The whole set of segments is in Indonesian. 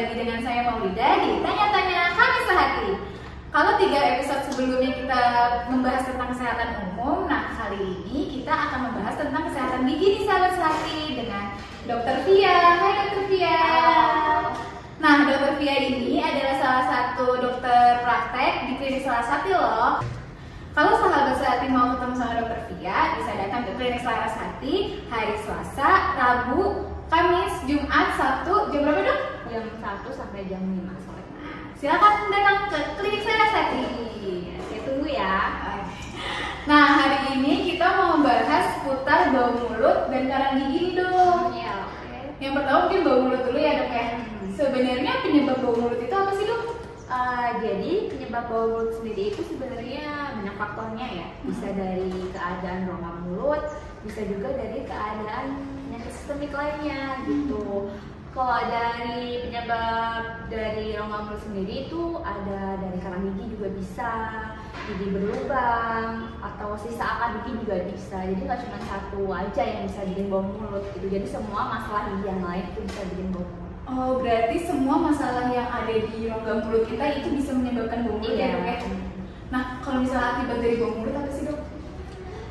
lagi dengan saya Maulida di Tanya-Tanya Kami Sehati. Kalau 3 episode sebelumnya kita membahas tentang kesehatan umum, nah kali ini kita akan membahas tentang kesehatan gigi nih sahabat sehati dengan Dr. Via. Hai Dr. Via. Nah, Dr. Via ini adalah salah satu dokter praktek di klinik Sarasati loh. Kalau sahabat sehati mau ketemu sama Dr. Via, bisa datang ke klinik Sarasati hari Selasa, Rabu, Kamis, Jumat, Sabtu, jam berapa dok? Jam 1 sampai jam 5 sore. Silakan datang ke klinik Sarasati. Saya tunggu ya. Nah, hari ini kita mau membahas seputar bau mulut dan karang gigi nih dok. Iya, oke. Yang pertama mungkin bau mulut dulu ya dok ya. Sebenarnya penyebab bau mulut itu apa sih dok? Jadi penyebab bau mulut sendiri itu sebenarnya banyak faktornya ya. Bisa dari keadaan rongga mulut, bisa juga dari keadaan penyakit sistemik lainnya gitu. Kalau dari penyebab dari rongga mulut sendiri itu ada dari karang gigi juga bisa, gigi berlubang, atau sisa akar gigi juga bisa. Jadi nggak cuma satu aja yang bisa bikin bau mulut gitu. Jadi semua masalah gigi yang lain itu bisa bikin bau mulut. Oh, berarti semua masalah yang ada di rongga mulut kita itu bisa menyebabkan bau mulut ya dok ya? Nah, kalau misalnya akibat dari bau mulut apa sih dok?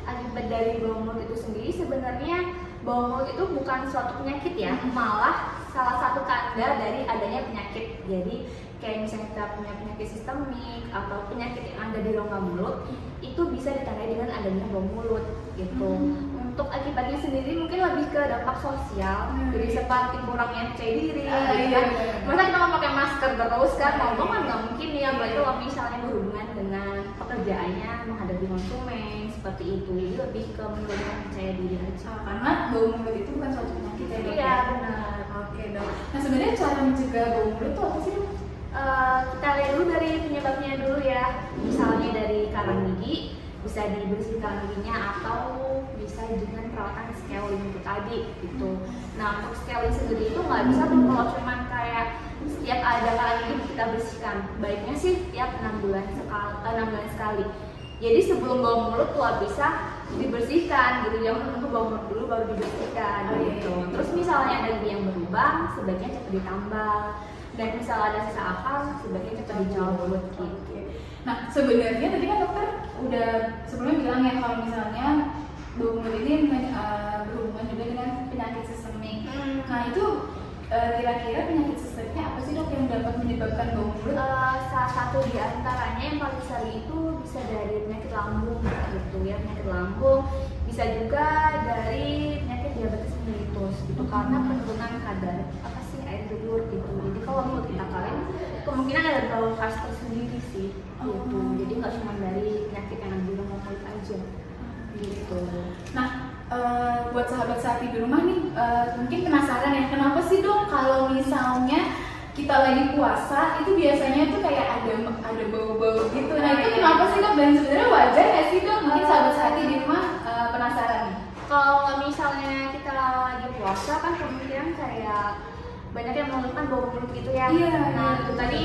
Akibat dari bau mulut itu sendiri sebenarnya bau mulut itu bukan suatu penyakit ya, malah salah satu tanda dari adanya penyakit. Jadi kayak misalnya kita punya penyakit sistemik atau penyakit yang ada di rongga mulut, itu bisa ditandai dengan adanya bau mulut gitu. Untuk akibatnya sendiri mungkin lebih ke dampak sosial, jadi seperti kurangnya percaya diri, gitu kan. Masa kita mau pakai masker terus kan, ngomong kan nggak mungkin ya, berarti kalau misalnya berhubungan dengan pekerjaannya menghadapi konsumen seperti itu, jadi lebih ke menurunkan percaya diri aja. Karena bau mulut itu bukan suatu penyakit ya dok? Iya benar. Oke dok. Nah, sebenarnya cara mencegah bau mulut itu apa sih dok? Kita lihat dulu dari penyebabnya dulu ya. Misalnya dari karang gigi, bisa dibersihkan giginya atau bisa dengan perawatan scaling itu tadi gitu. Nah, untuk scaling sendiri itu nggak bisa tuh kalau cuman kayak setiap ada karang gigi kita bersihkan. Baiknya sih tiap 6 bulan sekali. Jadi sebelum bau mulut kalau bisa dibersihkan gitu, jangan menunggu bau mulut dulu baru dibersihkan gitu. Terus misalnya ada gigi yang berlubang, sebaiknya cepat ditambal. Dan misalnya ada sisa akar, sebaiknya cepat dicabut gitu. Nah, sebenarnya tadi kan dokter udah sebelumnya bilang ya kalau misalnya bau mulut ini berhubungan juga dengan penyakit sistemik. Nah, itu kira-kira penyakit sistemiknya apa sih dok yang dapat menyebabkan bau mulut? Salah satu di antaranya yang paling sering itu bisa dari penyakit lambung gitu ya, penyakit lambung. Bisa juga dari penyakit diabetes mellitus gitu, karena penurunan kadar apa sih air liur gitu. Jadi kalau mulut kita kering, kemungkinan ada bau khas tersendiri sih gitu. Jadi nggak cuma dari penyakit yang ada di rongga mulut aja gitu. Nah, buat sahabat sehati di rumah nih, mungkin penasaran ya, kenapa sih dok kalau misalnya kita lagi puasa itu biasanya tuh kayak ada bau-bau gitu. Nah, itu kenapa sih dok? Dan sebenarnya wajar nggak sih dok? Mungkin sahabat sehati di rumah penasaran nih. Kalau misalnya kita lagi puasa kan kemungkinan kayak banyak yang mengeluhkan bau mulut gitu ya. Iya. Nah, itu tadi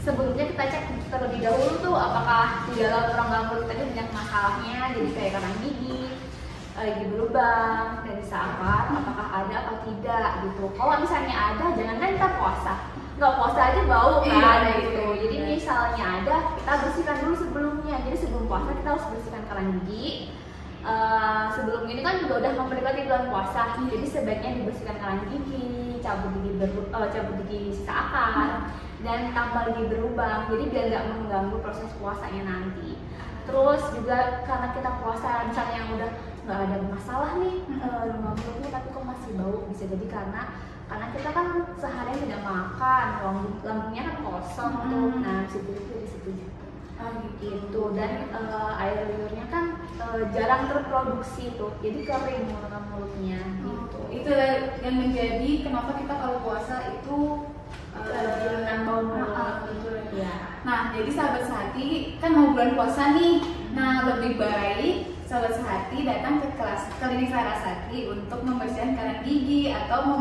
sebelumnya kita cek terlebih dahulu tuh apakah di dalam rongga mulut tadi banyak masalahnya, jadi kayak karang gigi, gigi berlubang, dan sisa akar, apakah ada atau tidak gitu. Kalau misalnya ada, jangan kan kita puasa, nggak puasa aja bau kan gitu. Jadi misalnya ada, kita bersihkan dulu sebelumnya. Jadi sebelum puasa kita harus bersihkan karang gigi. Sebelum ini kan juga udah mendekati bulan puasa, jadi sebaiknya dibersihkan karang gigi, cabut gigi sisa akar, dan tambal gigi berlubang. Jadi biar nggak mengganggu proses puasanya nanti. Terus juga karena kita puasa misalnya yang udah nggak ada masalah nih rongga mulutnya, tapi kok masih bau, bisa jadi karena kita kan seharian tidak makan, lambungnya kan kosong tuh. Nah, situ dari situ gitu. Dan air liurnya kan jarang terproduksi tuh, jadi kering mulutnya gitu. Itu yang menjadi kenapa kita kalau puasa itu dengan bau mulut. Ya. Nah, jadi sahabat sehati kan mau bulan puasa nih. Nah, lebih baik sahabat sehati datang ke klinik Sarasati untuk membersihkan karang gigi atau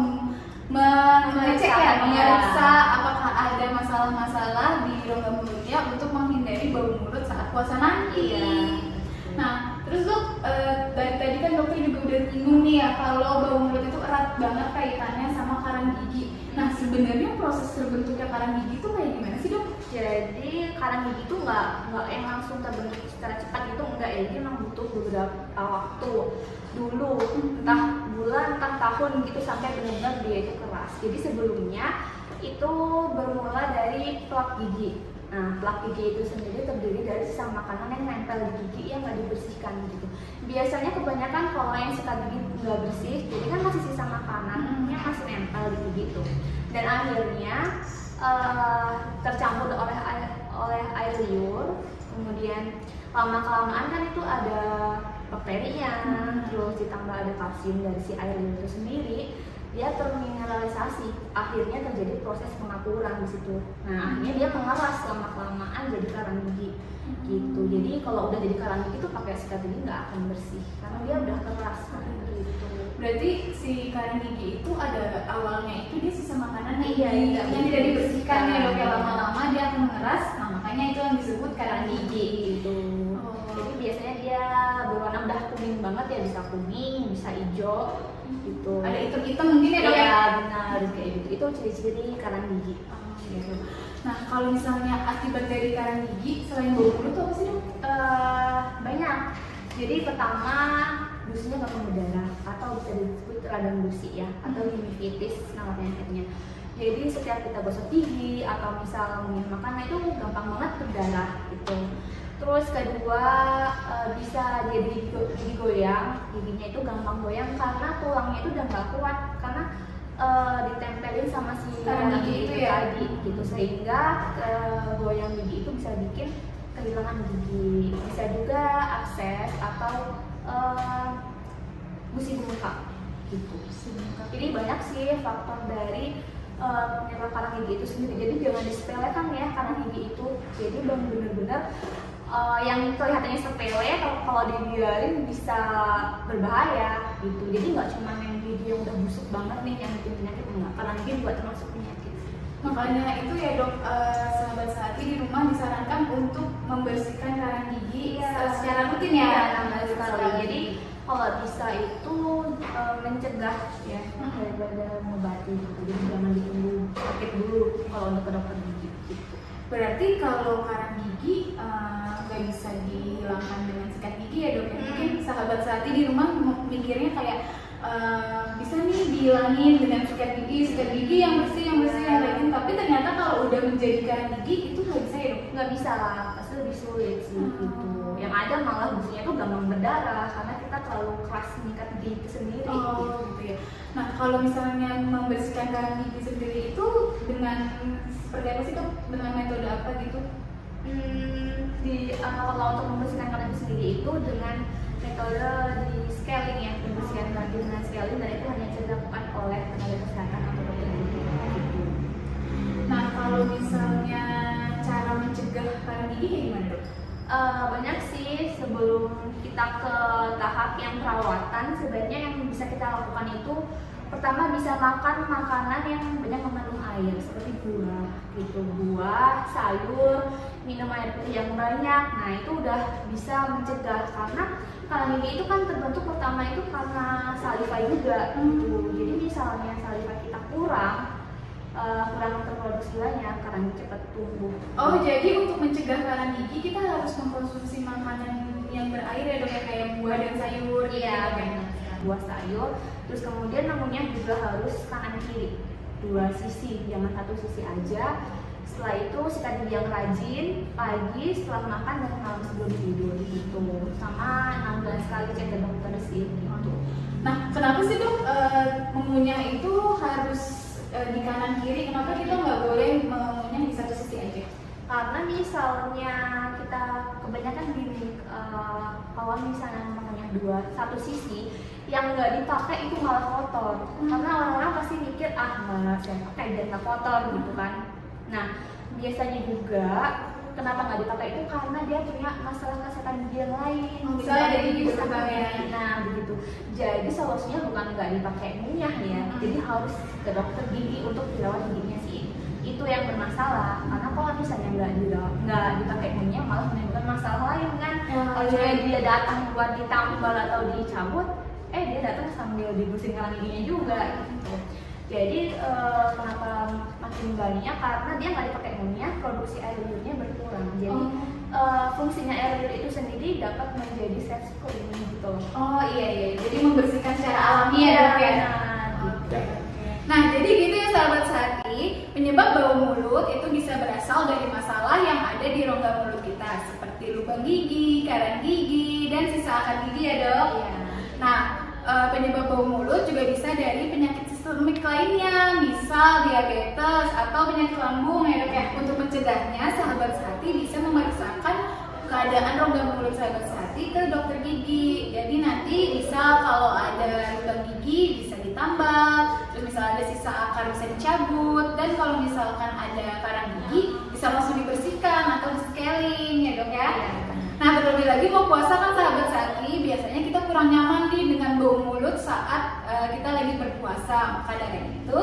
mengecek ya, memeriksa apakah ada masalah-masalah di rongga mulutnya untuk menghindari bau mulut saat puasa nanti. Nah, terus dok, dari tadi kan dokter juga udah bingung nih ya kalau bau mulut itu erat banget kaitannya sama karang gigi. Nah, sebenarnya proses terbentuknya karang gigi itu kayak gimana sih dok? Jadi karang gigi itu nggak yang langsung terbentuk secara cepat gitu, enggak ya, dia memang butuh beberapa waktu dulu, entah bulan, entah tahun gitu sampai benar-benar dia itu keras. Jadi sebelumnya itu bermula dari plak gigi. Nah, plak gigi itu sendiri terdiri dari sisa makanan yang nempel di gigi yang nggak dibersihkan gitu. Biasanya kebanyakan kalau yang sikat gigi nggak bersih, jadi kan masih sisa makanan yang masih nempel di gigi itu. Dan akhirnya tercampur oleh air liur, kemudian lama-kelamaan kan itu ada bakterinya, terus ditambah ada kalsium dari si air liur itu sendiri, dia termineralisasi, akhirnya terjadi proses pengapuran di situ. Nah, akhirnya dia mengeras lama-kelamaan jadi karang gigi gitu. Jadi kalau udah jadi karang gigi itu pakai sikat gigi nggak akan bersih karena dia udah keras gitu. Berarti si karang gigi itu ada awalnya itu dia sisa makanan Iya, yang tidak dibersihkan ya dok, ya lama-lama dia akan mengeras. Nah, makanya itu yang disebut karang gigi gitu. Jadi biasanya dia berwarna udah kuning banget ya, bisa kuning, bisa hijau gitu. Ada hitam-hitam mungkin ya dok? Iya benar kayak gitu. Itu ciri-ciri karang gigi. Gitu. Nah, kalau misalnya akibat dari karang gigi selain bau mulut itu apa sih dok? Banyak. Jadi pertama gusinya gampang berdarah atau bisa disebut radang gusi ya, atau gingivitis nama penyakitnya. Jadi setiap kita gosok gigi atau misal minum makanan itu gampang banget berdarah gitu. Terus kedua bisa jadi gigi goyang, giginya itu gampang goyang karena tulangnya itu udah nggak kuat karena ditempelin sama si karang gigi itu ya tadi gitu, sehingga goyang gigi itu bisa bikin kehilangan gigi. Bisa juga abses atau gusi bengkak gitu. Jadi banyak sih faktor dari penyebab karang gigi itu sendiri. Jadi jangan disepelekan ya karang gigi itu. Jadi benar-benar yang kelihatannya sepele kalau dibiarin bisa berbahaya gitu. Jadi nggak cuma yang gigi yang udah busuk banget nih yang bikin penyakit, enggak. Karang gigi juga termasuk penyakit. Makanya itu ya dok, sahabat Sehati di rumah disarankan untuk membersihkan karang gigi secara rutin ya. Jadi kalau bisa itu mencegah ya daripada mengobati gitu. Jadi jangan ditunggu sakit dulu kalau untuk ke dokter gigi gitu. Berarti kalau karang gigi nggak bisa dihilangkan dengan sikat gigi ya dok? Mungkin sahabat Sehati di rumah mikirnya kayak bisa nih dihilangin dengan sikat gigi yang bersih yang rajin, tapi ternyata kalau udah menjadi karang gigi itu nggak bisa ya dok? Nggak bisa lah, pasti lebih sulit sih gitu. Yang ada malah gusinya tuh gampang berdarah karena kita terlalu keras menyikat gigi itu sendiri. Gitu ya. Nah, kalau misalnya membersihkan karang gigi sendiri itu dengan seperti apa sih dok? Dengan metode apa gitu? Kalau untuk membersihkan karang gigi sendiri itu dengan metode di scaling ya, pembersihan karang dengan scaling, dan itu hanya bisa dilakukan oleh tenaga kesehatan atau dokter gigi gitu. Nah, kalau misalnya cara mencegah karang gigi kayak gimana dok? Banyak sih. Sebelum kita ke tahap yang perawatan, sebenarnya yang bisa kita lakukan itu pertama bisa makan makanan yang banyak mengandung air seperti buah gitu, buah, sayur, minum air putih yang banyak. Nah itu udah bisa mencegah karena karang gigi itu kan terbentuk pertama itu karena saliva juga gitu. Jadi misalnya saliva kita kurang terproduksi banyak, karang gigi cepat tumbuh. Oh, jadi untuk mencegah karang gigi kita harus mengkonsumsi makanan yang berair ya dok, ya kayak buah dan sayur. Iya benar. Buah sayur, terus kemudian namunnya juga harus kanan kiri, dua sisi, jangan satu sisi aja. Setelah itu sikat gigi yang rajin pagi setelah makan dan malam sebelum tidur gitu, sama 6 bulan sekali cek ke dokter sih gitu. Nah, kenapa sih dok mengunyah itu harus di kanan kiri? Kenapa kita nggak boleh mengunyah di satu sisi aja? Karena misalnya kita kebanyakan gini, kalau misalnya mengunyah satu sisi yang nggak dipakai itu malah kotor. Karena orang-orang pasti mikir nggak saya pakai dan nggak kotor gitu kan. Nah biasanya juga kenapa nggak dipakai itu karena dia punya masalah kesehatan gigi yang lain. Misalnya ada gigi berkembang ya. Nah begitu. Jadi solusinya bukan nggak dipakai ngunyah ya. Jadi harus ke dokter gigi untuk dirawat giginya sih. Itu yang bermasalah. Karena kalau misalnya nggak dipakai ngunyah malah menimbulkan masalah lain kan. Kalau dia datang buat ditambal atau dicabut, dia datang sambil dibersihin karang giginya juga gitu. Jadi kenapa mengobatinya karena dia nggak dipakai minyak, produksi air liurnya berkurang. Jadi fungsinya air liur itu sendiri dapat menjadi safe cleaning gitu. Oh iya, jadi membersihkan secara alami ya dok ya. Nah jadi gitu ya sahabat sehati, penyebab bau mulut itu bisa berasal dari masalah yang ada di rongga mulut kita seperti lubang gigi, karang gigi, dan sisa akar gigi ya dok. Iya. Nah penyebab bau mulut juga bisa dari penyakit sistemik lainnya, misal diabetes atau penyakit lambung ya dok ya. Untuk mencegahnya sahabat sehati bisa memeriksakan keadaan rongga mulut sahabat sehati ke dokter gigi. Jadi nanti misal kalau ada lubang gigi bisa ditambal, terus misal ada sisa akar bisa dicabut, dan kalau misalkan ada karang gigi bisa langsung dibersihkan atau di scaling ya dok ya. Nah terlebih lagi mau puasa kan sahabat sehati, biasanya kita kurang nyaman nih dengan bau mulut saat kita lagi berpuasa. Maka dari itu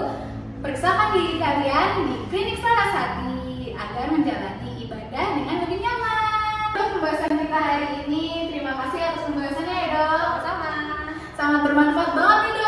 periksakan diri kalian di klinik Sarasati agar menjalani ibadah dengan lebih nyaman. Dok, pembahasan kita hari ini, terima kasih atas pembahasannya ya dok. Sama. Sangat bermanfaat banget nih dok.